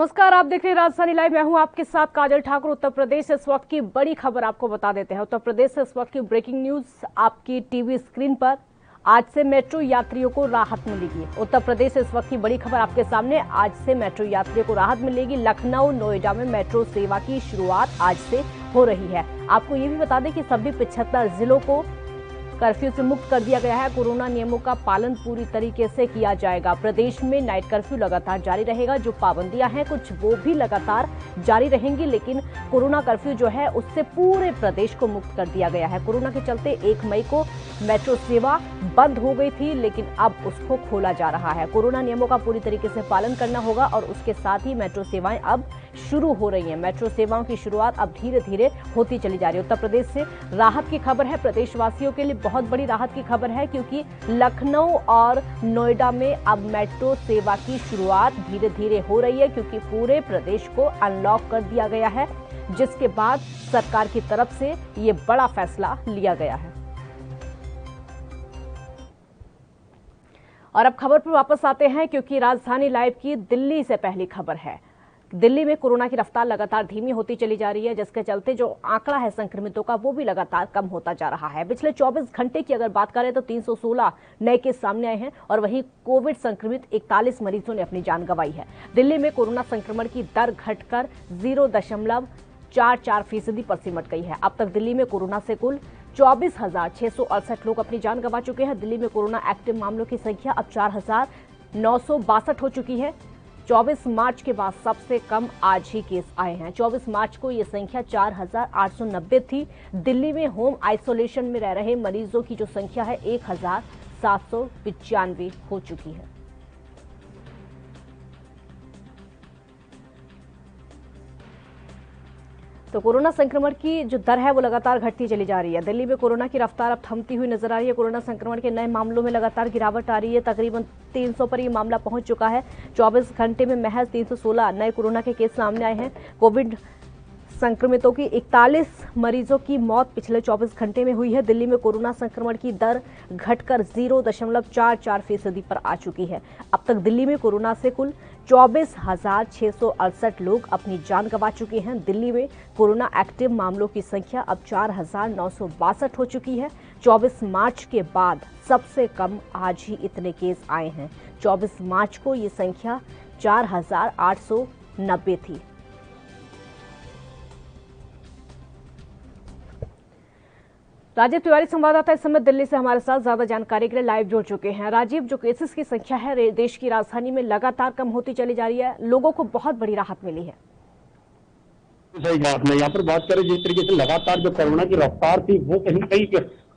नमस्कार, आप देख रहे हैं राजधानी लाइव। मैं हूं आपके साथ काजल ठाकुर। उत्तर प्रदेश से इस वक्त की बड़ी खबर आपको बता देते हैं। उत्तर प्रदेश से इस वक्त की ब्रेकिंग न्यूज आपकी टीवी स्क्रीन पर। आज से मेट्रो यात्रियों को राहत मिलेगी। उत्तर प्रदेश से इस वक्त की बड़ी खबर आपके सामने। आज से मेट्रो यात्रियों को राहत मिलेगी। लखनऊ नोएडा में मेट्रो सेवा की शुरुआत आज से हो रही है। आपको ये भी बता दें कि सभी 75 जिलों को कर्फ्यू से मुक्त कर दिया गया है। कोरोना नियमों का पालन पूरी तरीके से किया जाएगा। प्रदेश में नाइट कर्फ्यू लगातार जारी रहेगा। जो पाबंदियां हैं कुछ वो भी लगातार जारी रहेंगी, लेकिन कोरोना कर्फ्यू जो है उससे पूरे प्रदेश को मुक्त कर दिया गया है। कोरोना के चलते 1 मई को मेट्रो सेवा बंद हो गई थी, लेकिन अब उसको खोला जा रहा है। कोरोना नियमों का पूरी तरीके से पालन करना होगा और उसके साथ ही मेट्रो सेवाएं अब शुरू हो रही हैं। मेट्रो सेवाओं की शुरुआत अब धीरे धीरे होती चली जा रही है। उत्तर प्रदेश से राहत की खबर है। प्रदेशवासियों के लिए बहुत बड़ी राहत की खबर है, क्योंकि लखनऊ और नोएडा में अब मेट्रो सेवा की शुरुआत धीरे धीरे हो रही है, क्योंकि पूरे प्रदेश को अनलॉक कर दिया गया है, जिसके बाद सरकार की तरफ से ये बड़ा फैसला लिया गया है। और अब खबर पर वापस आते हैं, क्योंकि राजधानी लाइव की दिल्ली से पहली खबर है। दिल्ली में कोरोना की रफ्तार लगातार धीमी होती चली जा रही है, जिसके चलते जो आंकड़ा है संक्रमितों का वो भी लगातार कम होता जा रहा है। पिछले 24 घंटे की अगर बात करें तो 316 नए केस सामने आए हैं और वहीं कोविड संक्रमित 41 मरीजों ने अपनी जान गंवाई है। दिल्ली में कोरोना संक्रमण की दर घटकर 0.44% पर सिमट गई है। अब तक दिल्ली में कोरोना से कुल 24,668 लोग अपनी जान गंवा चुके हैं। दिल्ली में कोरोना एक्टिव मामलों की संख्या अब 4,962 हो चुकी है। 24 मार्च के बाद सबसे कम आज ही केस आए हैं। 24 मार्च को ये संख्या 4,890 थी। दिल्ली में होम आइसोलेशन में रह रहे मरीजों की जो संख्या है 1,795 हो चुकी है। तो कोरोना संक्रमण की जो दर है वो लगातार घटती चली जा रही है। दिल्ली में कोरोना की रफ्तार अब थमती हुई नजर आ रही है। कोरोना संक्रमण के नए मामलों में लगातार गिरावट आ रही है। तकरीबन 300 पर ये मामला पहुंच चुका है। 24 घंटे में महज 316 नए कोरोना के केस सामने आए हैं। कोविड संक्रमितों की 41 मरीजों की मौत पिछले 24 घंटे में हुई है। दिल्ली में कोरोना संक्रमण की दर घटकर 0.44% पर आ चुकी है। अब तक दिल्ली में कोरोना से कुल 24,668 लोग अपनी जान गंवा चुके हैं। दिल्ली में कोरोना एक्टिव मामलों की संख्या अब 4,962 हो चुकी है। 24 मार्च के बाद सबसे कम आज ही इतने केस आए हैं। 24 मार्च को ये संख्या 4,890 थी। राजीव तिवारी संवाददाता इस समय दिल्ली से हमारे साथ ज्यादा जानकारी के लिए लाइव जुड़ चुके हैं। राजीव, जो केसेस की संख्या है देश की राजधानी में लगातार कम होती चली जा रही है, लोगों को बहुत बड़ी राहत मिली है। सही बात नहीं। यहाँ पर बात करें जिस तरीके से लगातार जो कोरोना की रफ्तार थी वो कहीं ना कहीं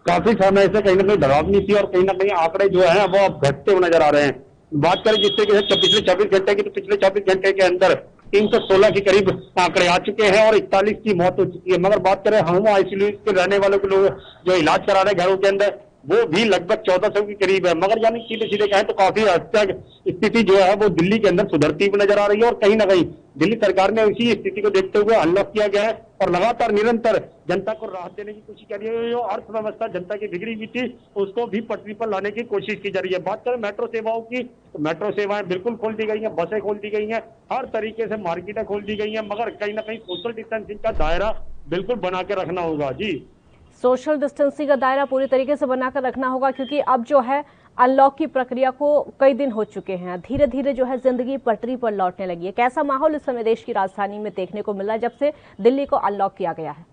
काफी समय से कहीं ना कहीं डरावनी थी और कहीं ना कहीं आंकड़े जो है वो अब घटते हुए नजर आ रहे हैं। बात करें जिस तरीके से पिछले 24 घंटे की, तो पिछले 24 घंटे के अंदर 316 के करीब आंकड़े आ चुके हैं और 41 की मौत हो चुकी है। मगर बात करें होम आइसोलेशन के रहने वालों के लोग जो इलाज करा रहे घरों के अंदर, वो भी लगभग 1400 के करीब है। मगर यानी सीधे सीधे कहें तो काफी हद तक स्थिति जो है वो दिल्ली के अंदर सुधरती हुई नजर आ रही है और कहीं ना कहीं दिल्ली सरकार ने इसी स्थिति को देखते हुए अनलॉक किया गया है और लगातार निरंतर जनता को राहत देने की कोशिश की रही है। जो अर्थव्यवस्था जनता की बिगड़ी हुई थी उसको भी पटरी पर लाने की कोशिश की जा रही है। बात करें मेट्रो सेवाओं की, तो मेट्रो सेवाएं बिल्कुल खोल दी गई हैं, बसें खोल दी गई हैं, हर तरीके से मार्केटें खोल दी गई हैं, मगर कहीं ना कहीं सोशल डिस्टेंसिंग का दायरा बिल्कुल बना के रखना होगा। जी, सोशल डिस्टेंसिंग का दायरा पूरी तरीके से बनाकर रखना होगा, क्योंकि अब जो है अनलॉक की प्रक्रिया को कई दिन हो चुके हैं। धीरे धीरे जो है जिंदगी पटरी पर लौटने लगी है। कैसा माहौल इस समय देश की राजधानी में देखने को मिला है जब से दिल्ली को अनलॉक किया गया है?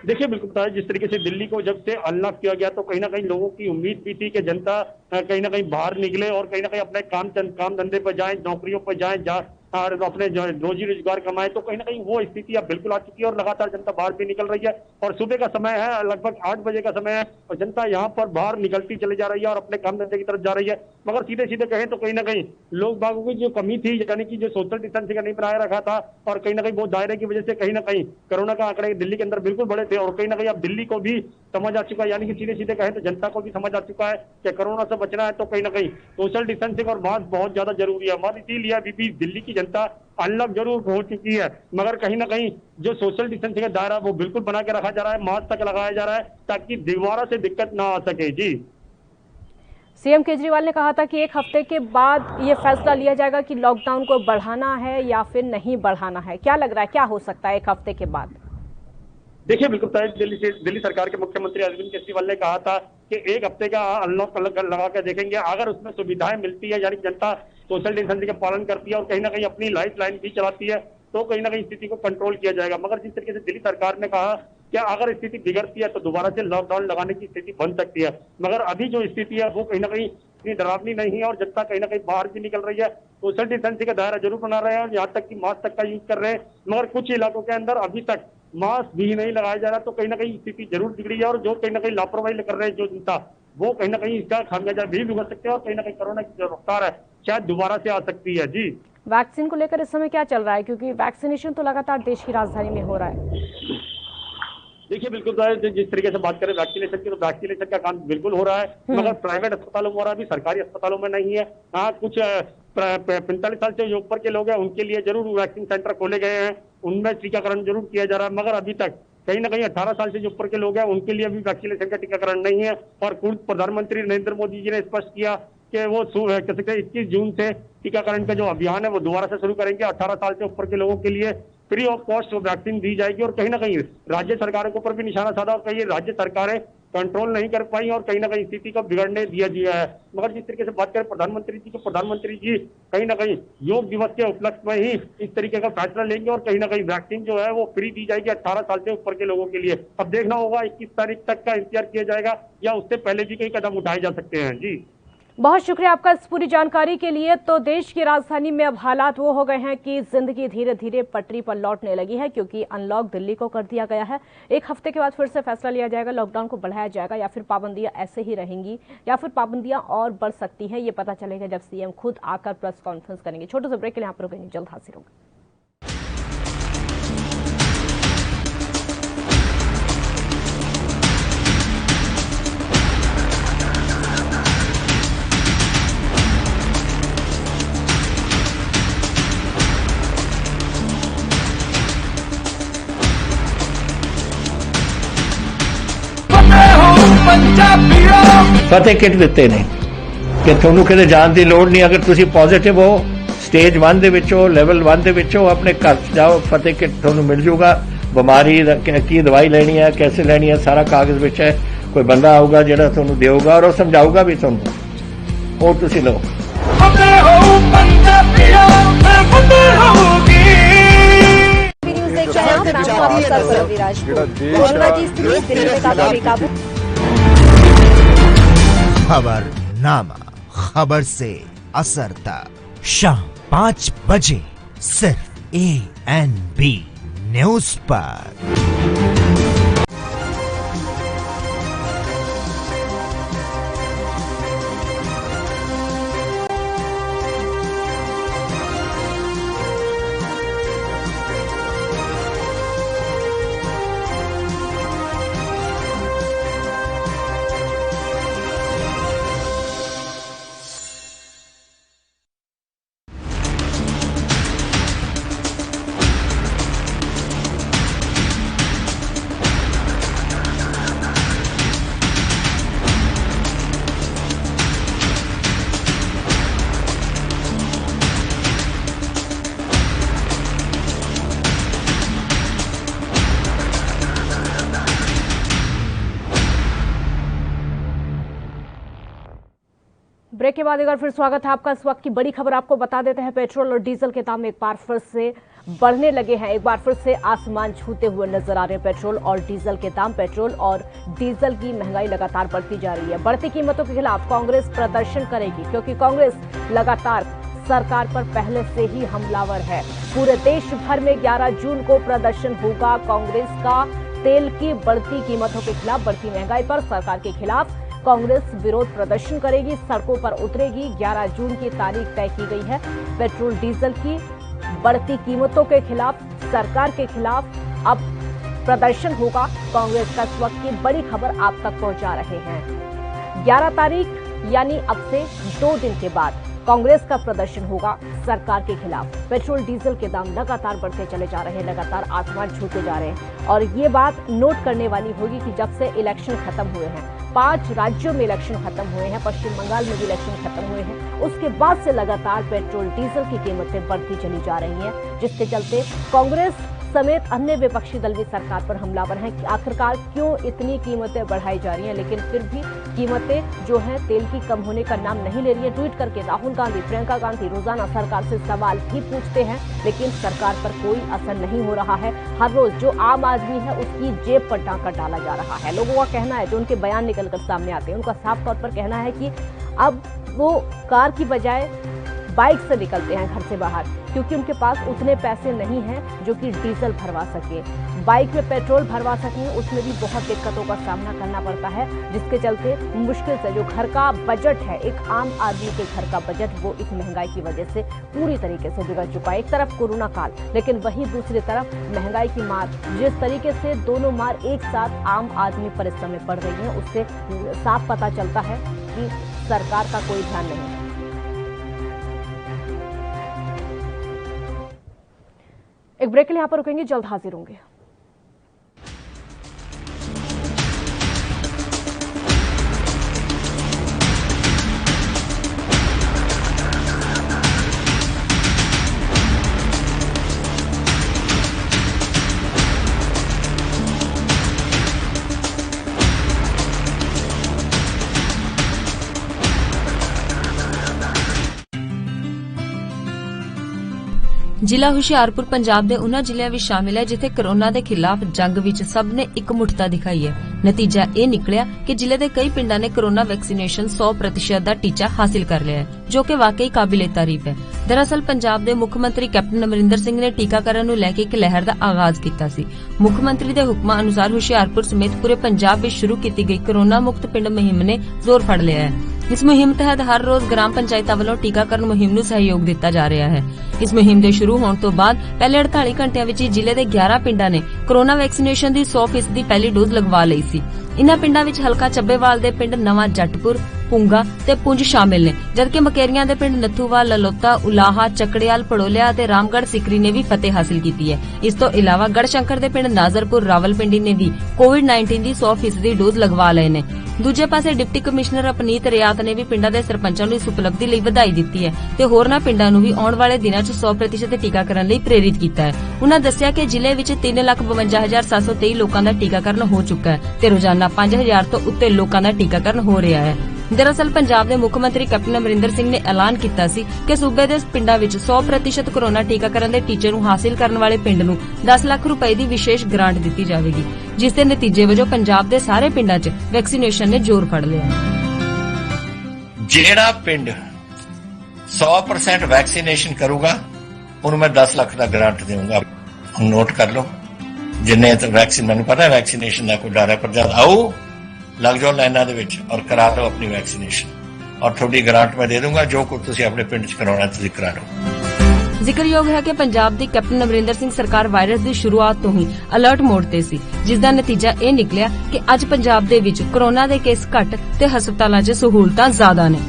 देखिए, बिल्कुल बताया जिस तरीके से दिल्ली को जब से अनलॉक किया गया तो कहीं ना कहीं लोगों की उम्मीद भी थी कि जनता कहीं ना कहीं बाहर निकले और कहीं ना कहीं अपने काम धंधे पर जाएं, नौकरियों पर जाएं, और अपने रोजी रोजगार कमाए। तो कहीं ना कहीं वो स्थिति अब बिल्कुल आ चुकी है और लगातार जनता बाहर भी निकल रही है और सुबह का समय है, लगभग 8 बजे का समय है और जनता यहाँ पर बाहर निकलती चली जा रही है और अपने काम धंधे की तरफ जा रही है। मगर सीधे सीधे कहें तो कहीं ना कहीं लोग बागों की जो कमी थी, यानी कि जो सोशल डिस्टेंसिंग का नहीं बनाए रखा था और कहीं ना कहीं वो दायरे की वजह से कहीं ना कहीं कोरोना का आंकड़े दिल्ली के अंदर बिल्कुल बड़े थे और कहीं ना कहीं अब दिल्ली को भी समझ आ चुका है, यानी कि सीधे सीधे कहें तो जनता को भी समझ आ चुका है कि कोरोना से बचना है तो कहीं ना कहीं सोशल डिस्टेंसिंग और मास्क बहुत ज्यादा जरूरी है। और इसीलिए अभी भी दिल्ली की जनता अनलॉक जरूर हो चुकी है, मगर कहीं ना कहीं जो सोशल डिस्टेंसिंग का दायरा वो बिल्कुल बना के रखा जा रहा है, मास्क तक लगाया जा रहा है ताकि दोबारा से दिक्कत ना आ सके। जी, सीएम केजरीवाल ने कहा था कि 1 हफ्ते के बाद ये फैसला लिया जाएगा कि लॉकडाउन को बढ़ाना है या फिर नहीं बढ़ाना है। क्या लग रहा है, क्या हो सकता है 1 हफ्ते के बाद? देखिए, बिल्कुल दिल्ली सरकार के मुख्यमंत्री अरविंद केजरीवाल ने कहा था कि 1 हफ्ते का अनलॉक लगा के देखेंगे। अगर उसमें सुविधाएं मिलती है, यानी जनता सोशल डिस्टेंसिंग का पालन करती है और कहीं ना कहीं अपनी लाइफ लाइन भी चलाती है, तो कहीं ना कहीं स्थिति को कंट्रोल किया जाएगा। मगर जिस तरीके से दिल्ली सरकार ने कहा कि अगर स्थिति बिगड़ती है तो दोबारा से लॉकडाउन लगाने की स्थिति बन सकती है। मगर अभी जो स्थिति है वो कहीं ना कहीं इतनी डरावनी नहीं है और जनता कहीं ना कहीं बाहर भी निकल रही है, सोशल डिस्टेंसिंग का दायरा जरूर बना रहे हैं और यहाँ तक कि मास्क तक का यूज कर रहे हैं। मगर कुछ इलाकों के अंदर अभी तक मास्क भी नहीं लगाया जा रहा, तो कहीं ना कहीं स्थिति जरूर बिगड़ी है और जो कहीं ना कहीं लापरवाही कर रहे हैं जो जनता, वो कहीं ना कहीं इसका खामियाजा भी भुगत सकते हैं और कहीं ना कहीं कोरोना की जो रफ्तार है शायद दोबारा से आ सकती है। जी, वैक्सीन को लेकर इस समय क्या चल रहा है, क्योंकि वैक्सीनेशन तो लगातार देश की राजधानी में हो रहा है? देखिए, बिल्कुल जिस तरीके से बात करें वैक्सीनेशन की, तो वैक्सीनेशन का काम बिल्कुल हो रहा है, मगर प्राइवेट अस्पतालों में हो रहा है, अभी सरकारी अस्पतालों में नहीं है। हाँ, कुछ 45 साल से जो ऊपर के लोग हैं उनके लिए जरूर वैक्सीन सेंटर खोले गए हैं, उनमें टीकाकरण जरूर किया जा रहा है। मगर अभी तक कहीं ना कहीं 18 साल से जो ऊपर के लोग हैं उनके लिए अभी वैक्सीनेशन का टीकाकरण नहीं है। और खुद प्रधानमंत्री नरेंद्र मोदी जी ने स्पष्ट किया कि वो 21 जून से टीकाकरण का जो अभियान है वो दोबारा से शुरू करेंगे। 18 साल से ऊपर के लोगों के लिए फ्री ऑफ कॉस्ट वैक्सीन दी जाएगी। और कहीं ना कहीं राज्य सरकारों के ऊपर भी निशाना साधा और कई राज्य सरकारें कंट्रोल नहीं कर पाई और कहीं ना कहीं स्थिति को बिगड़ने दिया गया है। मगर जिस तरीके से बात करें प्रधानमंत्री जी, तो प्रधानमंत्री जी कहीं ना कहीं योग दिवस के उपलक्ष्य में ही इस तरीके का फैसला लेंगे और कहीं ना कहीं वैक्सीन जो है वो फ्री दी जाएगी 18 साल से ऊपर के लोगों के लिए। अब देखना होगा 21 तारीख तक का इंतजार किया जाएगा या उससे पहले भी कई कदम उठाए जा सकते हैं। जी, बहुत शुक्रिया आपका इस पूरी जानकारी के लिए। तो देश की राजधानी में अब हालात वो हो गए हैं कि जिंदगी धीरे धीरे पटरी पर लौटने लगी है, क्योंकि अनलॉक दिल्ली को कर दिया गया है। 1 हफ्ते के बाद फिर से फैसला लिया जाएगा, लॉकडाउन को बढ़ाया जाएगा या फिर पाबंदियां ऐसे ही रहेंगी या फिर पाबंदियां और बढ़ सकती हैं। ये पता चलेगा जब सीएम खुद आकर प्रेस कॉन्फ्रेंस करेंगे। छोटे से ब्रेक के लिए यहाँ पर रुकेंगे, जल्द हाजिर होंगे। फतेह किट ਦਿੱਤੇ ਨੇ ਕਿ ਤੁਹਾਨੂੰ ਕਿਤੇ ਜਾਣ ਦੀ ਲੋੜ ਨਹੀਂ। ਅਗਰ ਤੁਸੀਂ ਪੋਜ਼ਿਟਿਵ ਹੋ, ਸਟੇਜ 1 ਦੇ ਵਿੱਚ ਹੋ, ਲੈਵਲ 1 ਦੇ ਵਿੱਚ ਹੋ, ਆਪਣੇ ਘਰ ਜਾਓ, ਫਤਿਹ ਕਿਟ ਤੁਹਾਨੂੰ ਮਿਲ ਜੂਗਾ। ਬਿਮਾਰੀ ਕੀ ਦਵਾਈ ਲੈਣੀ ਹੈ, कैसे ਲੈਣੀ ਹੈ, ਸਾਰਾ ਕਾਗਜ਼ ਵਿੱਚ ਹੈ। ਕੋਈ ਬੰਦਾ ਆਊਗਾ ਜਿਹੜਾ ਤੁਹਾਨੂੰ ਦੇਊਗਾ ਔਰ ਉਹ ਸਮਝਾਊਗਾ ਵੀ ਤੁਹਾਨੂੰ, ਉਹ ਤੁਸੀਂ ਲਓ। खबरनामा, खबर से असर तक शाम 5 बजे सिर्फ ANB न्यूज पर। ब्रेक के बाद एक बार फिर स्वागत है आपका। इस वक्त की बड़ी खबर आपको बता देते हैं। पेट्रोल और डीजल के दाम एक बार फिर से बढ़ने लगे हैं, एक बार फिर से आसमान छूते हुए नजर आ रहे हैं पेट्रोल और डीजल के दाम। पेट्रोल और डीजल की महंगाई लगातार बढ़ती जा रही है। बढ़ती कीमतों के खिलाफ कांग्रेस प्रदर्शन करेगी, क्योंकि कांग्रेस लगातार सरकार पर पहले से ही हमलावर है। पूरे देश भर में 11 जून को प्रदर्शन होगा कांग्रेस का। तेल की बढ़ती कीमतों के खिलाफ, बढ़ती महंगाई पर सरकार के खिलाफ कांग्रेस विरोध प्रदर्शन करेगी, सड़कों पर उतरेगी। 11 जून की तारीख तय की गई है। पेट्रोल डीजल की बढ़ती कीमतों के खिलाफ, सरकार के खिलाफ अब प्रदर्शन होगा। कांग्रेस का इस वक्त की बड़ी खबर आप तक पहुंचा रहे हैं। 11 तारीख यानी अब से 2 दिन के बाद कांग्रेस का प्रदर्शन होगा सरकार के खिलाफ। पेट्रोल डीजल के दाम लगातार बढ़ते चले जा रहे हैं, लगातार आसमान छूते जा रहे हैं। और ये बात नोट करने वाली होगी कि जब से इलेक्शन खत्म हुए हैं 5 राज्यों में इलेक्शन खत्म हुए हैं, पश्चिम बंगाल में भी इलेक्शन खत्म हुए हैं, उसके बाद से लगातार पेट्रोल डीजल की कीमतें बढ़ती चली जा रही हैं, जिसके चलते कांग्रेस समेत अन्य विपक्षी दल भी सरकार पर हमलावर हैं कि आखिरकार क्यों इतनी कीमतें बढ़ाई जा रही हैं। लेकिन फिर भी कीमतें जो हैं तेल की कम होने का नाम नहीं ले रही है। ट्वीट करके राहुल गांधी, प्रियंका गांधी रोजाना सरकार से सवाल भी पूछते हैं, लेकिन सरकार पर कोई असर नहीं हो रहा है। हर रोज जो आम आदमी है उसकी जेब पर टांका डाला जा रहा है। लोगों का कहना है, जो उनके बयान निकलकर सामने आते हैं, उनका साफ तौर पर कहना है कि अब वो कार की बजाय बाइक से निकलते हैं घर से बाहर, क्योंकि उनके पास उतने पैसे नहीं हैं जो कि डीजल भरवा सके, बाइक में पेट्रोल भरवा सकें, उसमें भी बहुत दिक्कतों का सामना करना पड़ता है, जिसके चलते मुश्किल से जो घर का बजट है, एक आम आदमी के घर का बजट, वो इस महंगाई की वजह से पूरी तरीके से बिगड़ चुका है। एक तरफ कोरोना काल, लेकिन वहीं दूसरी तरफ महंगाई की मार, जिस तरीके से दोनों मार एक साथ आम आदमी पर इस समय पड़ रही है, उससे साफ पता चलता है कि सरकार का कोई ध्यान नहीं है। एक ब्रेक के लिए यहाँ पर रुकेंगे, जल्द हाजिर होंगे। ਜ਼ਿਲ੍ਹਾ ਹੁਸ਼ਿਆਰਪੁਰ ਪੰਜਾਬ ਦੇ ਉਹਨਾਂ ਜ਼ਿਲ੍ਹਿਆਂ ਵਿੱਚ ਸ਼ਾਮਿਲ ਹੈ ਜਿੱਥੇ ਕਰੋਨਾ ਦੇ ਖਿਲਾਫ ਜੰਗ ਵਿੱਚ ਸਭ ਨੇ ਇਕਮੁੱਠਤਾ ਦਿਖਾਈ ਹੈ। ਨਤੀਜਾ ਇਹ ਨਿਕਲਿਆ ਕਿ ਜ਼ਿਲ੍ਹੇ ਦੇ ਕਈ ਪਿੰਡਾਂ ਨੇ ਕਰੋਨਾ ਵੈਕਸੀਨੇਸ਼ਨ 100% ਦਾ ਟੀਚਾ ਹਾਸਿਲ ਕਰ ਲਿਆ ਹੈ, ਜੋ ਕਿ ਵਾਕਈ ਕਾਬਿਲੇ ਤਾਰੀਫ ਹੈ। ਦਰਅਸਲ ਪੰਜਾਬ ਦੇ ਮੁੱਖ ਮੰਤਰੀ ਕੈਪਟਨ ਅਮਰਿੰਦਰ ਸਿੰਘ ਨੇ ਟੀਕਾਕਰਨ ਨੂੰ ਲੈ ਕੇ ਇੱਕ ਲਹਿਰ ਦਾ ਆਗਾਜ਼ ਕੀਤਾ ਸੀ। ਮੁੱਖ ਮੰਤਰੀ ਦੇ ਹੁਕਮਾਂ ਅਨੁਸਾਰ ਹੁਸ਼ਿਆਰਪੁਰ ਸਮੇਤ ਪੂਰੇ ਪੰਜਾਬ ਵਿੱਚ ਸ਼ੁਰੂ ਕੀਤੀ ਗਈ ਕਰੋਨਾ ਮੁਕਤ ਪਿੰਡ ਮੁਹਿੰਮ ਨੇ ਜ਼ੋਰ ਫੜ ਲਿਆ ਹੈ। ਇਸ ਮੁਹਿੰਮ ਤਹਿਤ ਹਰ ਰੋਜ਼ ਗ੍ਰਾਮ ਪੰਚਾਇਤਾਂ ਵੱਲੋਂ ਟੀਕਾਕਰਨ ਮੁਹਿੰਮ ਨੂੰ ਸਹਿਯੋਗ ਦਿੱਤਾ ਜਾ ਰਿਹਾ ਹੈ। ਇਸ ਮੁਹਿੰਮ ਦੇ ਸ਼ੁਰੂ ਹੋਣ ਤੋਂ ਬਾਅਦ ਪਹਿਲੇ 48 ਘੰਟਿਆਂ ਵਿੱਚ ਹੀ ਜ਼ਿਲ੍ਹੇ ਦੇ 11 ਪਿੰਡਾਂ ਨੇ ਕਰੋਨਾ ਵੈਕਸੀਨੇਸ਼ਨ ਦੀ 100% ਦੀ ਪਹਿਲੀ ਡੋਜ਼ ਲਗਵਾ ਲਈ ਸੀ। ਇਨ੍ਹਾਂ ਪਿੰਡਾਂ ਵਿੱਚ ਹਲਕਾ ਚੱਬੇਵਾਲ ਦੇ ਪਿੰਡ ਨਵਾਂ ਜੱਟਪੁਰ, ਪੁੰਗਾ ਤੇ ਪੁੰਜ ਸ਼ਾਮਿਲ ਨੇ, ਜਦਕਿ ਮਕੇਰੀਆਂ ਦੇ ਪਿੰਡ ਨੱਥੂਵਾਲ, ਲਲੋਤਾ, ਉਲਾਹਾ, ਚੱਕੜਿਆਲ, ਪੜੋਲਿਆ ਅਤੇ ਰਾਮਗੜ੍ਹ ਸਿਕਰੀ ਨੇ ਵੀ ਫਤਿਹ ਹਾਸਿਲ ਕੀਤੀ ਹੈ। ਇਸ ਤੋਂ ਇਲਾਵਾ ਗੜਸ਼ੰਕਰ ਦੇ ਪਿੰਡ ਨਾਜ਼ਰਪੁਰ, ਰਾਵਲਪਿੰਡੀ ਨੇ ਵੀ ਕੋਵਿਡ-19 ਦੀ 100% ਦੀ ਡੋਜ਼ ਲਗਵਾ ਲਏ ਨੇ। ਦੂਜੇ ਪਾਸੇ ਡਿਪਟੀ ਕਮਿਸ਼ਨਰ ਅਪਨੀਤ ਰਿਆਤ ਨੇ ਵੀ ਪਿੰਡਾਂ ਦੇ ਸਰਪੰਚਾਂ ਨੂੰ ਇਸ ਉਪਲਬਧੀ ਲਈ ਵਧਾਈ ਦਿੱਤੀ ਹੈ ਤੇ ਹੋਰਨਾਂ ਪਿੰਡਾਂ ਨੂੰ ਵੀ ਆਉਣ ਵਾਲੇ ਦਿਨਾਂ 'ਚ 100% ਟੀਕਾਕਰਨ ਲਈ ਪ੍ਰੇਰਿਤ ਕੀਤਾ ਹੈ। ਉਨ੍ਹਾਂ ਦੱਸਿਆ ਕਿ ਜ਼ਿਲ੍ਹੇ ਵਿੱਚ 3,52,723 ਲੋਕਾਂ ਦਾ ਟੀਕਾਕਰਨ ਹੋ ਚੁੱਕਾ ਹੈ ਤੇ ਰੋਜ਼ਾਨਾ 5,000 ਤੋਂ ਉੱਤੇ ਲੋਕਾਂ ਦਾ ਟੀਕਾਕਰਨ ਹੋ ਰਿਹਾ ਹੈ। ਦਰਅਸਲ ਪੰਜਾਬ ਦੇ ਮੁੱਖ ਮੰਤਰੀ ਕੈਪਟਨ ਅਮਰਿੰਦਰ ਸਿੰਘ ਨੇ ਐਲਾਨ ਕੀਤਾ ਸੀ ਕਿ ਸੂਬੇ ਦੇ ਪਿੰਡਾਂ ਵਿੱਚ 100% ਕਰੋਨਾ ਟੀਕਾਕਰਨ ਦੇ ਟੀਚੇ ਨੂੰ ਹਾਸਿਲ ਕਰਨ ਵਾਲੇ ਪਿੰਡ ਨੂੰ 10 ਲੱਖ ਰੁਪਏ ਦੀ ਵਿਸ਼ੇਸ਼ ਗ੍ਰਾਂਟ ਦਿੱਤੀ ਜਾਵੇਗੀ, ਜਿਸ ਦੇ ਨਤੀਜੇ ਵਜੋਂ ਪੰਜਾਬ ਦੇ ਸਾਰੇ ਪਿੰਡਾਂ 'ਚ ਵੈਕਸੀਨੇਸ਼ਨ ਨੇ ਜ਼ੋਰ ਫੜ ਲਿਆ। ਜਿਹੜਾ ਪਿੰਡ 100% ਵੈਕਸੀਨੇਸ਼ਨ ਕਰੂਗਾ ਉਹਨੂੰ ਮੈਂ 10 ਲੱਖ ਦਾ ਗ੍ਰਾਂਟ ਦੇਵਾਂਗਾ। ਨੋਟ ਕਰ ਲਓ, ਜਿੰਨੇ ਤੱਕ ਵੈਕਸੀਨ, ਮੈਨੂੰ ਪਤਾ ਹੈ ਵੈਕਸੀਨੇਸ਼ਨ ਦਾ ਕੋਈ ਡਰ ਹੈ, ਪਰ ਜਦ ਆਓ ਲੱਗ ਜਾਓ ਲਾਈਨਾਂ ਦੇ ਵਿੱਚ ਔਰ ਕਰਾ ਲਓ ਆਪਣੀ ਵੈਕਸੀਨੇਸ਼ਨ, ਔਰ ਤੁਹਾਡੀ ਗ੍ਰਾਂਟ ਮੈਂ ਦੇ ਦੂੰਗਾ। ਜੋ ਕੁਝ ਤੁਸੀਂ ਆਪਣੇ ਪਿੰਡ 'ਚ ਕਰਾਉਣਾ ਤੁਸੀਂ ਕਰਾ ਲਓ। ਜ਼ਿਕਰਯੋਗ ਹੈ ਕਿ ਪੰਜਾਬ ਦੀ ਕੈਪਟਨ ਅਮਰਿੰਦਰ ਸਿੰਘ ਸਰਕਾਰ ਵਾਇਰਸ ਦੀ ਸ਼ੁਰੂਆਤ ਤੋਂ ਹੀ ਅਲਰਟ ਮੋਡ ਤੇ ਸੀ, ਜਿਸ ਦਾ ਨਤੀਜਾ ਇਹ ਨਿਕਲਿਆ ਕਿ ਅੱਜ ਪੰਜਾਬ ਦੇ ਵਿੱਚ ਕਰੋਨਾ ਦੇ ਕੇਸ ਘੱਟ ਤੇ ਹਸਪਤਾਲਾਂ 'ਚ ਸਹੂਲਤਾਂ ਜ਼ਿਆਦਾ ਨੇ।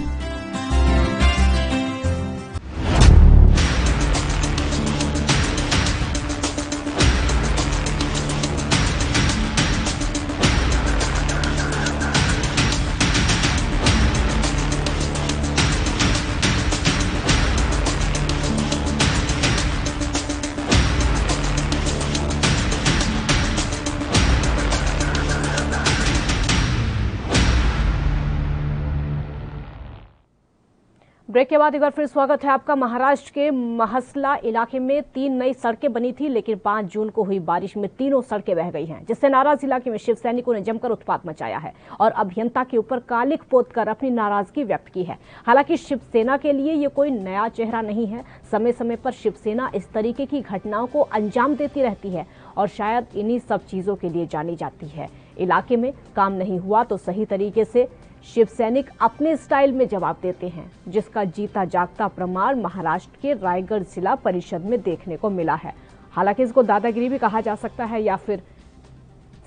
ब्रेक के बाद एक बार फिर स्वागत है आपका। महाराष्ट्र के महसला इलाके में 3 नई सड़कें बनी थी, लेकिन 5 जून को हुई बारिश में तीनों सड़कें बह गई हैं, जिससे नाराज इलाके में शिव सैनिकों ने जमकर उत्पात मचाया है और अभियंता के ऊपर कालिख पोतकर अपनी नाराजगी व्यक्त की है। हालांकि शिवसेना के लिए ये कोई नया चेहरा नहीं है। समय समय पर शिवसेना इस तरीके की घटनाओं को अंजाम देती रहती है और शायद इन्हीं सब चीजों के लिए जानी जाती है। इलाके में काम नहीं हुआ तो सही तरीके से शिव सैनिक अपने स्टाइल में जवाब देते हैं, जिसका जीता जागता प्रमाण महाराष्ट्र के रायगढ़ जिला परिषद में देखने को मिला है। हालांकि इसको दादागिरी भी कहा जा सकता है या फिर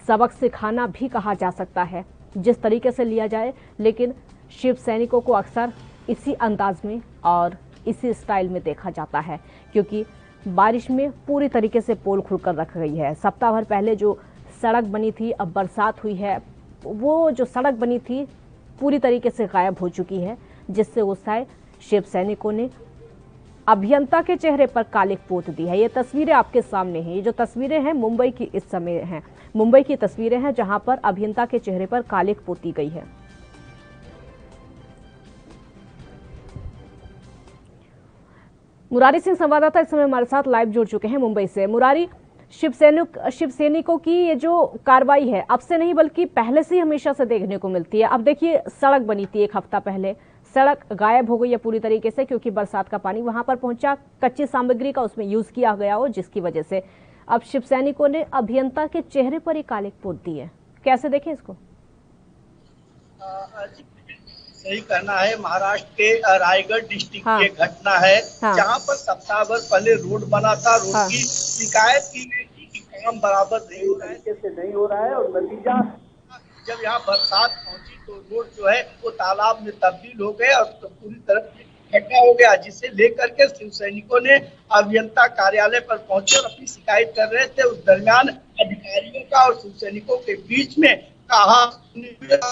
सबक सिखाना भी कहा जा सकता है, जिस तरीके से लिया जाए, लेकिन शिव सैनिकों को अक्सर इसी अंदाज में और इसी स्टाइल में देखा जाता है, क्योंकि बारिश में पूरी तरीके से पोल खुलकर रख गई है। सप्ताह भर पहले जो सड़क बनी थी, अब बरसात हुई है, वो जो सड़क बनी थी पूरी तरीके से गायब हो चुकी है, जिससे गुस्साए शिव सैनिकों ने अभियंता के चेहरे पर कालिक पोत दी है। ये तस्वीरें आपके सामने हैं। ये जो तस्वीरें हैं मुंबई की इस समय हैं, मुंबई की तस्वीरें हैं जहां पर अभियंता के चेहरे पर कालिक पोती गई है। मुरारी सिंह संवाददाता इस समय हमारे साथ लाइव जुड़ चुके हैं मुंबई से। मुरारी, शिव सैनिकों की ये जो कार्रवाई है अब से नहीं बल्कि पहले से ही हमेशा से देखने को मिलती है। अब देखिए सड़क बनी थी एक हफ्ता पहले, सड़क गायब हो गई है पूरी तरीके से क्योंकि बरसात का पानी वहां पर पहुंचा, कच्ची सामग्री का उसमें यूज किया गया हो, जिसकी वजह से अब शिव सैनिकों ने अभियंता के चेहरे पर ही कालिक पोत दी है। कैसे देखें इसको? सही कहना है, महाराष्ट्र के रायगढ़ डिस्ट्रिक्ट की एक घटना है जहां पर सप्ताह भर पहले रोड बना था। रोड की शिकायत की गई थी कि काम बराबर नहीं हो रहा है, कैसे नहीं हो रहा है, और नतीजा जब यहाँ बरसात पहुंची तो रोड जो है वो तालाब में तब्दील हो गए और तो पूरी तरह से गड्ढा हो गया, जिसे लेकर के शिव सैनिकों ने अभियंता कार्यालय पर पहुंचे और अपनी शिकायत कर रहे थे। उस दरमियान अधिकारियों का और शिव सैनिकों के बीच में कहा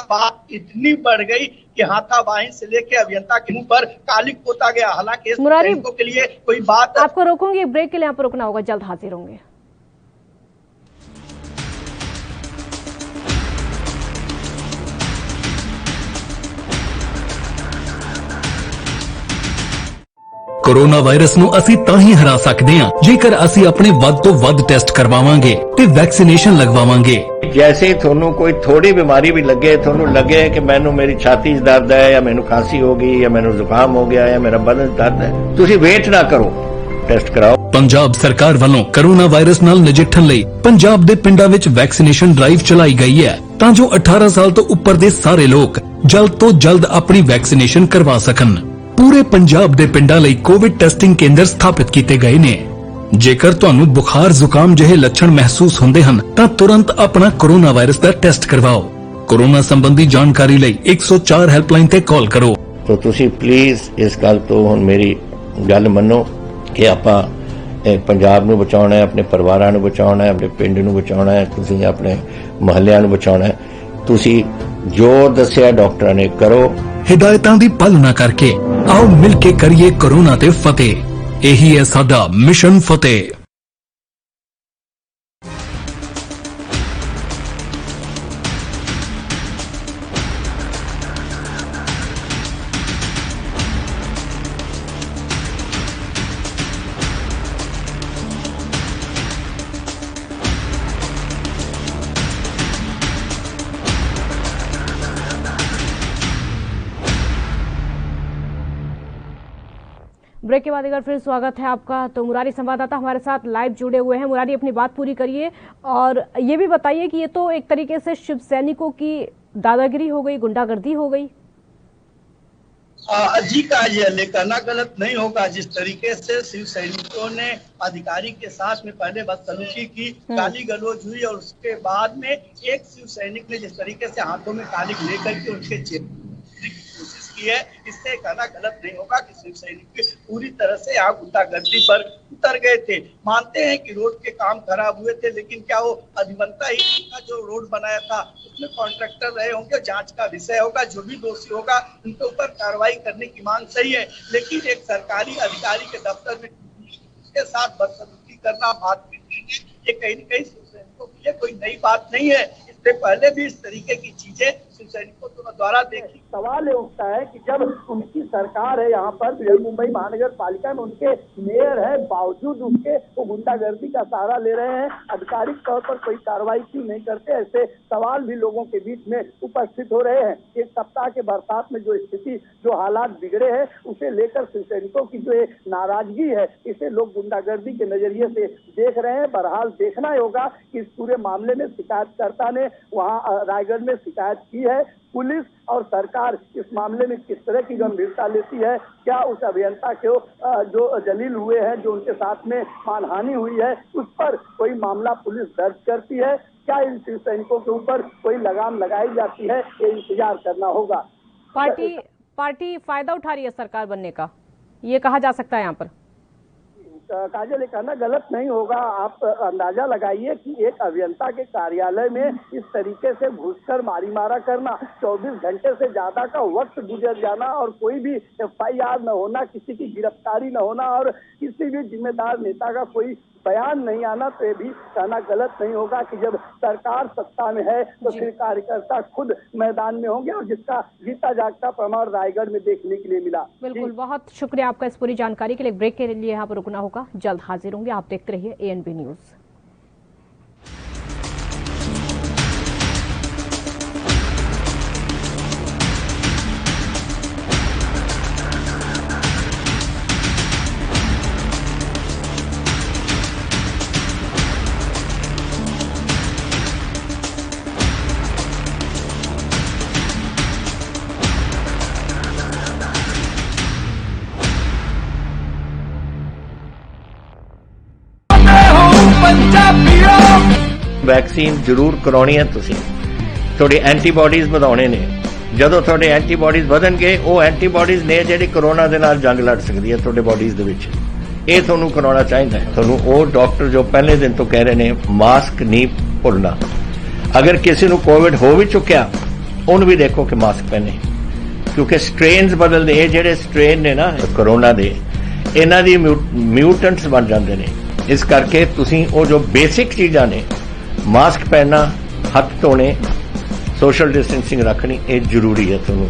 बात इतनी बढ़ गई कि हाथापाई से लेके अभियंता के मुंह पर कालिक पोता गया। हालांकि मुरारी के लिए कोई बात आपको रोकूंगी, एक ब्रेक के लिए यहाँ पर रुकना होगा, जल्द हाजिर होंगे। कोरोना वायरस ਨੂੰ ਅਸੀਂ ਤਾਂ ਹੀ ਹਰਾ ਸਕਦੇ ਹਾਂ ਜੇਕਰ ਅਸੀਂ ਆਪਣੇ ਵੱਧ ਤੋਂ ਵੱਧ ਟੈਸਟ ਕਰਵਾਵਾਂਗੇ ਤੇ ਵੈਕਸੀਨੇਸ਼ਨ ਲਗਵਾਵਾਂਗੇ। जैसे ही थोनू कोई थोड़ी बीमारी भी लगे, थोनू लगे कि मैनू मेरी छाती च दर्द है या मैनू खांसी हो गई या मैनू जुकाम हो गया या मेरा बदन दर्द है, तुसी वेट ना करो, टेस्ट कराओ। ਪੰਜਾਬ ਸਰਕਾਰ ਵੱਲੋਂ ਕੋਰੋਨਾ ਵਾਇਰਸ ਨਾਲ ਨਜਿੱਠਣ ਲਈ ਪੰਜਾਬ ਦੇ ਪਿੰਡਾਂ ਵਿੱਚ ਵੈਕਸੀਨੇਸ਼ਨ ਡਰਾਈਵ ਚਲਾਈ ਗਈ ਹੈ ਤਾਂ ਜੋ 18 ਸਾਲ ਤੋਂ ਉੱਪਰ ਦੇ ਸਾਰੇ ਲੋਕ ਜਲਦ ਤੋਂ ਜਲਦ ਆਪਣੀ ਵੈਕਸੀਨੇਸ਼ਨ ਕਰਵਾ ਸਕਣ। ਪੂਰੇ ਪੰਜਾਬ ਦੇ ਪਿੰਡਾਂ ਲਈ ਕੋਵਿਡ ਟੈਸਟਿੰਗ ਕੇਂਦਰ ਸਥਾਪਿਤ ਕੀਤੇ ਗਏ ਨੇ। ਜੇਕਰ ਤੁਹਾਨੂੰ ਬੁਖਾਰ ਜ਼ੁਕਾਮ ਜਿਹੇ ਲੱਛਣ ਮਹਿਸੂਸ ਹੁੰਦੇ ਹਨ ਤਾਂ ਤੁਰੰਤ ਆਪਣਾ ਕੋਰੋਨਾ ਵਾਇਰਸ ਦਾ ਟੈਸਟ ਕਰਵਾਓ। ਕੋਰੋਨਾ ਸੰਬੰਧੀ ਜਾਣਕਾਰੀ ਲਈ 104 ਹੈਲਪਲਾਈਨ ਤੇ ਕਾਲ ਕਰੋ। तो तुसी प्लीज इस गल तो हुण मेरी गल मनो कि आपां पंजाब नूं बचाउणा है, अपने परिवारां नूं बचाउणा है, अपने पिंड नूं बचाउणा है, तुसी अपने महल्लिਆਂ नूं बचाउणा है। तुसी जो दस्सिया डॉक्टरां ने करो। हिदायतां दी पालना करके आओ मिल के करिए कोरोना ते फतेह। यही है साडा मिशन फतेह। ब्रेक के बाद एक बार फिर स्वागत है आपका। तो मुरारी संवाददाता हमारे साथ लाइव जुड़े हुए हैं। मुरारी, अपनी बात पूरी करिए और ये भी बताइए कि ये तो एक तरीके से शिव सैनिकों की दादागिरी हो गई, गुंडागर्दी हो गई। जी का ये कहना गलत नहीं होगा। जिस तरीके से शिव सैनिकों ने अधिकारी के साथ में पहले बदसलूकी की, गाली गलौज हुई और उसके बाद में एक शिव सैनिक ने जिस तरीके से हाथों में कालिक लेकर के उनके कोशिश की है, इससे कहना गलत नहीं होगा कि शिव सैनिक पूरी तरह से यहाँ गुंडागर्दी पर उतर गए थे। मानते हैं कि रोड के काम खराब हुए थे, लेकिन क्या वो अधिवंता ही का जो रोड बनाया था उसमें कॉन्ट्रैक्टर रहे होंगे? जांच का विषय होगा। जो भी दोषी होगा उनके ऊपर कार्रवाई करने की मांग सही है, लेकिन एक सरकारी अधिकारी के दफ्तर में उसके साथ बदसलूकी करना, बात ये कहीं न कहीं शिव सैनिकों के लिए कोई नई बात नहीं है। इससे पहले भी इस तरीके की चीजें शिव सैनिकों द्वारा देखी। सवाल ये उठता है कि जब उनकी सरकार है यहाँ पर, मुंबई महानगर पालिका में उनके मेयर है, बावजूद उनके वो गुंडागर्दी का सहारा ले रहे हैं, आधिकारिक तौर पर कोई कार्रवाई क्यों नहीं करते? ऐसे सवाल भी लोगों के बीच में उपस्थित हो रहे हैं। एक सप्ताह के बरसात में जो स्थिति, जो हालात बिगड़े हैं, उसे लेकर शिव सैनिकों की जो नाराजगी है, इसे लोग गुंडागर्दी के नजरिए से देख रहे हैं। बहरहाल देखना होगा कि इस पूरे मामले में शिकायतकर्ता ने वहाँ रायगढ़ में शिकायत की है। पुलिस और सरकार इस मामले में किस तरह की गंभीरता लेती है? क्या उस अभियंता के जो जलील हुए हैं, जो उनके साथ में मानहानि हुई है, उस पर कोई मामला पुलिस दर्ज करती है? क्या इन शिव सैनिकों के ऊपर कोई लगाम लगाई जाती है? ये इंतजार करना होगा। पार्टी फायदा उठा रही है सरकार बनने का, ये कहा जा सकता है यहाँ पर। काजल, ये कहना गलत नहीं होगा। आप अंदाजा लगाइए कि एक अभियंता के कार्यालय में इस तरीके से घुसकर मारी मारा करना, 24 घंटे से ज्यादा का वक्त गुजर जाना और कोई भी FIR न होना, किसी की गिरफ्तारी न होना और किसी भी जिम्मेदार नेता का कोई बयान नहीं आना, तो ये भी कहना गलत नहीं होगा कि जब सरकार सत्ता में है तो फिर कार्यकर्ता खुद मैदान में होंगे, और जिसका जीता जागता प्रमाण रायगढ़ में देखने के लिए मिला। बिल्कुल, बहुत शुक्रिया आपका इस पूरी जानकारी के लिए। ब्रेक के लिए यहाँ पर रुकना होगा, जल्द हाजिर होंगे। आप देखते रहिए ANB न्यूज। ਵੈਕਸੀਨ ਜ਼ਰੂਰ ਕਰਾਉਣੀ ਹੈ। ਤੁਸੀਂ ਤੁਹਾਡੇ ਐਂਟੀਬਾਡੀਜ਼ ਵਧਾਉਣੇ ਨੇ। ਜਦੋਂ ਤੁਹਾਡੇ ਐਂਟੀਬਾਡੀਜ਼ ਵਧਣਗੇ, ਉਹ ਐਂਟੀਬਾਡੀਜ਼ ਨੇ ਜਿਹੜੀ ਕਰੋਨਾ ਦੇ ਨਾਲ ਜੰਗ ਲੜ ਸਕਦੀ ਹੈ ਤੁਹਾਡੇ ਬਾਡੀਜ਼ ਦੇ ਵਿੱਚ। ਇਹ ਤੁਹਾਨੂੰ ਕਰਾਉਣਾ ਚਾਹੀਦਾ ਹੈ। ਤੁਹਾਨੂੰ ਉਹ ਡਾਕਟਰ ਜੋ ਪਹਿਲੇ ਦਿਨ ਤੋਂ ਕਹਿ ਰਹੇ ਨੇ ਮਾਸਕ ਨਹੀਂ ਭੁੱਲਣਾ। ਅਗਰ ਕਿਸੇ ਨੂੰ ਕੋਵਿਡ ਹੋ ਵੀ ਚੁੱਕਿਆ, ਉਹਨੂੰ ਵੀ ਦੇਖੋ ਕਿ ਮਾਸਕ ਪਹਿਨੇ, ਕਿਉਂਕਿ ਸਟ੍ਰੇਨਸ ਬਦਲਦੇ। ਇਹ ਜਿਹੜੇ ਸਟ੍ਰੇਨ ਨੇ ਨਾ ਕਰੋਨਾ ਦੇ, ਇਹਨਾਂ ਦੀ ਮਿਊਟੈਂਟਸ ਬਣ ਜਾਂਦੇ ਨੇ। ਇਸ ਕਰਕੇ ਤੁਸੀਂ ਉਹ ਜੋ ਬੇਸਿਕ ਚੀਜ਼ਾਂ ਨੇ, मास्क पहनना, हाथ धोने, सोशल डिस्टेंसिंग रखनी, ये जरूरी है। ਤੁਹਾਨੂੰ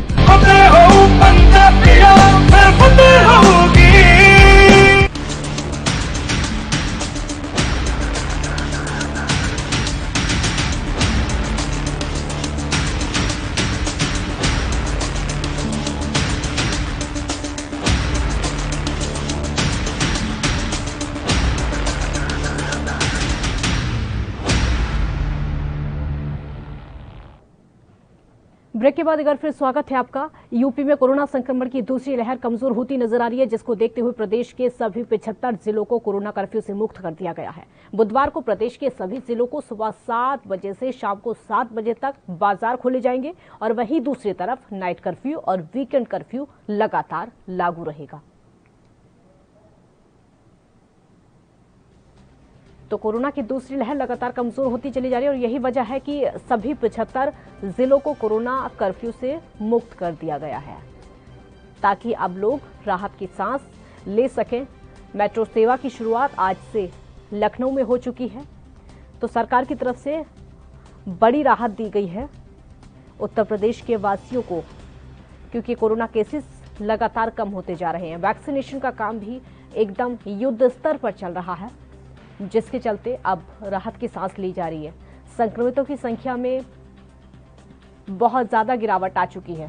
ब्रेक के बाद एक बार फिर स्वागत है आपका। यूपी में कोरोना संक्रमण की दूसरी लहर कमजोर होती नजर आ रही है, जिसको देखते हुए प्रदेश के सभी 75 जिलों को कोरोना कर्फ्यू से मुक्त कर दिया गया है। बुधवार को प्रदेश के सभी जिलों को सुबह 7 बजे से शाम को 7 बजे तक बाजार खोले जाएंगे और वहीं दूसरी तरफ नाइट कर्फ्यू और वीकेंड कर्फ्यू लगातार लागू रहेगा। तो कोरोना की दूसरी लहर लगातार कमजोर होती चली जा रही है और यही वजह है कि सभी 75 जिलों को कोरोना कर्फ्यू से मुक्त कर दिया गया है, ताकि अब लोग राहत की सांस ले सकें। मेट्रो सेवा की शुरुआत आज से लखनऊ में हो चुकी है, तो सरकार की तरफ से बड़ी राहत दी गई है उत्तर प्रदेश के वासियों को, क्योंकि कोरोना केसेस लगातार कम होते जा रहे हैं। वैक्सीनेशन का काम भी एकदम युद्ध स्तर पर चल रहा है, जिसके चलते अब राहत की सांस ली जा रही है। संक्रमितों की संख्या में बहुत ज्यादा गिरावट आ चुकी है।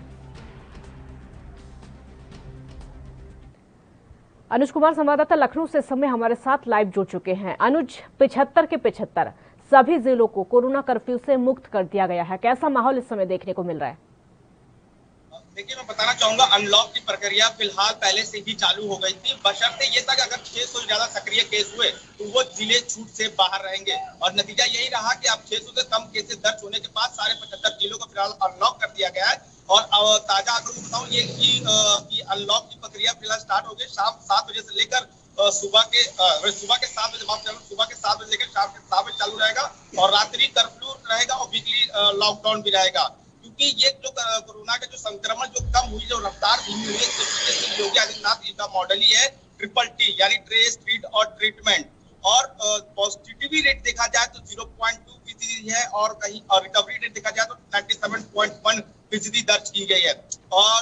अनुज कुमार संवाददाता लखनऊ से इस समय हमारे साथ लाइव जुड़ चुके हैं। अनुज, 75 के 75 सभी जिलों को कोरोना कर्फ्यू से मुक्त कर दिया गया है, कैसा माहौल इस समय देखने को मिल रहा है? देखिए, मैं बताना चाहूंगा, अनलॉक की प्रक्रिया फिलहाल पहले से ही चालू हो गई थी, बशर्ते ये तक अगर 600 से ज्यादा सक्रिय केस हुए तो वो जिले छूट से बाहर रहेंगे। और नतीजा यही रहा कि अब 600 से कम केसेस दर्ज होने के बाद सारे 75 जिलों को फिलहाल अनलॉक कर दिया गया है। और ताजा आंकड़ों को बताऊं ये कि अनलॉक की प्रक्रिया फिलहाल स्टार्ट हो गई। शाम 7 बजे से लेकर सुबह के 7 बजे सुबह के 7 बजे लेकर शाम के 7 बजे चालू रहेगा और रात्रि कर्फ्यू रहेगा और वीकली लॉकडाउन भी रहेगा। क्योंकि ये जो कोरोना के जो संक्रमण जो कम हुई, जो रफ्तार धीमी हुई है, योगी आदित्यनाथ का मॉडल ही है TTT, यानी ट्रेस, ट्रीट और ट्रीटमेंट। और पॉजिटिविटी रेट देखा जाए तो 0.2% है और कहीं रिकवरी रेट देखा जाए तो 97.1% दर्ज की गई है। और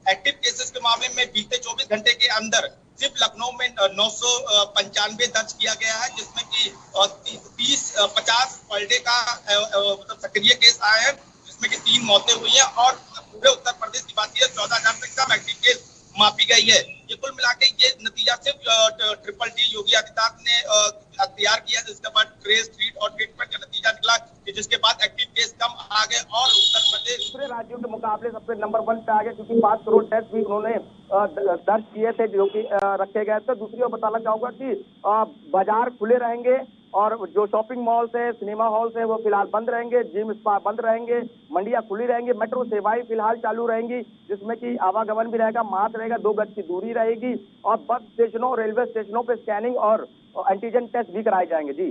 एक्टिव केसेस के मामले में बीते 24 घंटे के अंदर सिर्फ लखनऊ में 995 दर्ज किया गया है, जिसमें कि 50 पर डे का मतलब सक्रिय केस आए हैं, जिसमें कि 3 मौतें हुई हैं। और पूरे उत्तर प्रदेश की बात की 14,000 से कम एक्टिव केस मापी गई है। ये कुल मिला के ये नतीजा सिर्फ TTT योगी आदित्यनाथ ने तैयार किया, जिसके बाद ट्रेस, ट्रीट और ट्रीटमेंट का नतीजा निकला, जिसके बाद एक्टिव केस कम आ गए और उत्तर प्रदेश दूसरे राज्यों के मुकाबले सबसे नंबर 1 पे आ गया, क्योंकि 5 करोड़ टेस्ट भी उन्होंने दर्ज किए थे जो कि रखे गए थे। दूसरी ओर बताना चाहूंगा कि बाजार खुले रहेंगे और जो शॉपिंग मॉल्स है, सिनेमा हॉल्स है, वो फिलहाल बंद रहेंगे, जिम स्पा बंद रहेंगे, मंडियां खुली रहेंगी, मेट्रो सेवाएं फिलहाल चालू रहेंगी, जिसमें कि आवागमन भी रहेगा, मास्क रहेगा, 2 गज की दूरी रहेगी और बस स्टेशनों, रेलवे स्टेशनों पे स्कैनिंग और एंटीजन टेस्ट भी कराए जाएंगे। जी,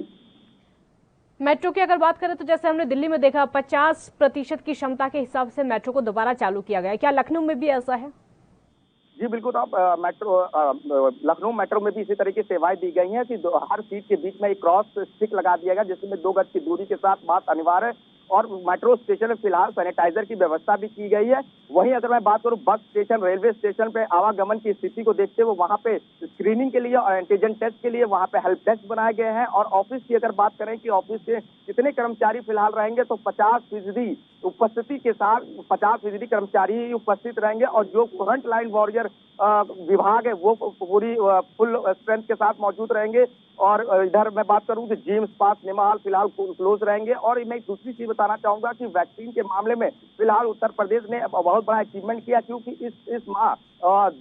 मेट्रो की अगर बात करें तो जैसे हमने दिल्ली में देखा 50% की क्षमता के हिसाब से मेट्रो को दोबारा चालू किया गया है, क्या लखनऊ में भी ऐसा है? जी बिल्कुल। आप लखनऊ मेट्रो में भी इसी तरह की सेवाएं दी गई हैं कि हर सीट के बीच में एक क्रॉस स्टिक लगा दिया गया, जिसमें 2 गज की दूरी के साथ मास्क अनिवार्य है और मेट्रो स्टेशन में फिलहाल सैनिटाइजर की व्यवस्था भी की गई है। वहीं अगर मैं बात करूं बस स्टेशन, रेलवे स्टेशन पे आवागमन की स्थिति को देखते हुए वहां पे स्क्रीनिंग के लिए और एंटीजन टेस्ट के लिए वहां पे हेल्प डेस्क बनाए गए हैं। और ऑफिस की अगर बात करें कि ऑफिस के कितने कर्मचारी फिलहाल रहेंगे तो 50% उपस्थिति के साथ 50% कर्मचारी उपस्थित रहेंगे और जो फ्रंट लाइन वॉरियर विभाग है वो पूरी फुल स्ट्रेंथ के साथ मौजूद रहेंगे। और इधर मैं बात करूं कि जिम, स्पा, सिनेमा हॉल फिलहाल क्लोज रहेंगे। और मैं एक दूसरी चीज बताना चाहूंगा कि वैक्सीन के मामले में फिलहाल उत्तर प्रदेश ने बहुत बड़ा अचीवमेंट किया, क्योंकि इस माह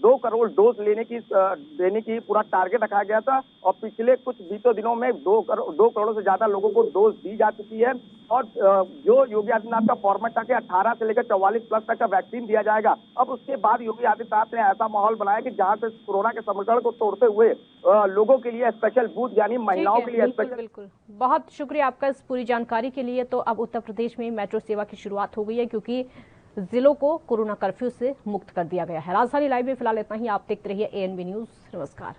2 करोड़ डोज देने की पूरा टारगेट रखा गया था और पिछले कुछ बीतों दिनों में 2 करोड़ से ज्यादा लोगों को डोज दी जा चुकी है। और जो योगी आदित्यनाथ का फॉर्मेट था कि 18 से लेकर 44 प्लस तक का वैक्सीन दिया जाएगा, अब उसके बाद योगी आदित्यनाथ ने ऐसा माहौल बनाया कि जहां से कोरोना के समीकरण को तोड़ते हुए लोगों के लिए स्पेशल बूथ यानी महिलाओं के लिए स्पेशल। बिल्कुल, बहुत शुक्रिया आपका इस पूरी जानकारी के लिए। तो अब उत्तर प्रदेश में मेट्रो सेवा की शुरुआत हो गई है, क्योंकि जिलों को कोरोना कर्फ्यू से मुक्त कर दिया गया है। राजधानी लाइव में फिलहाल इतना ही। आप देखते रहिए ANB न्यूज। नमस्कार।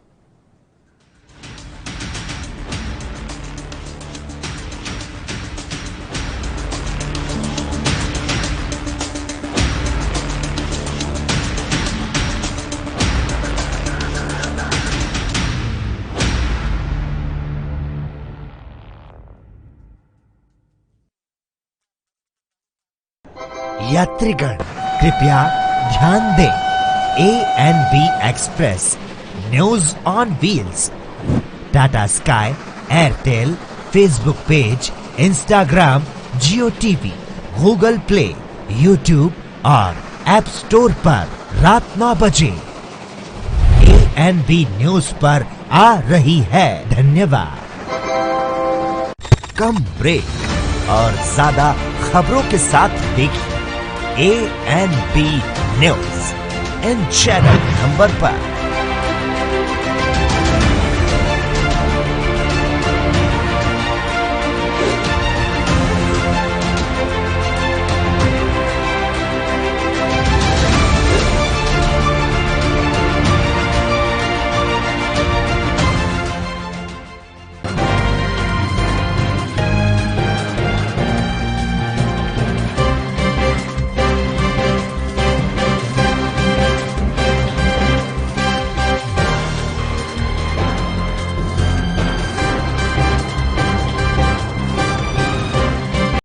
यात्रीगण कृपया ध्यान दें, ANB express news on wheels Tata sky, Airtel, Facebook page, Instagram, Jio TV, Google play, YouTube और ऐप स्टोर पर रात 9 बजे ANB न्यूज पर आ रही है। धन्यवाद। कम ब्रेक और ज्यादा खबरों के साथ देखिए ANB news in channel number पर।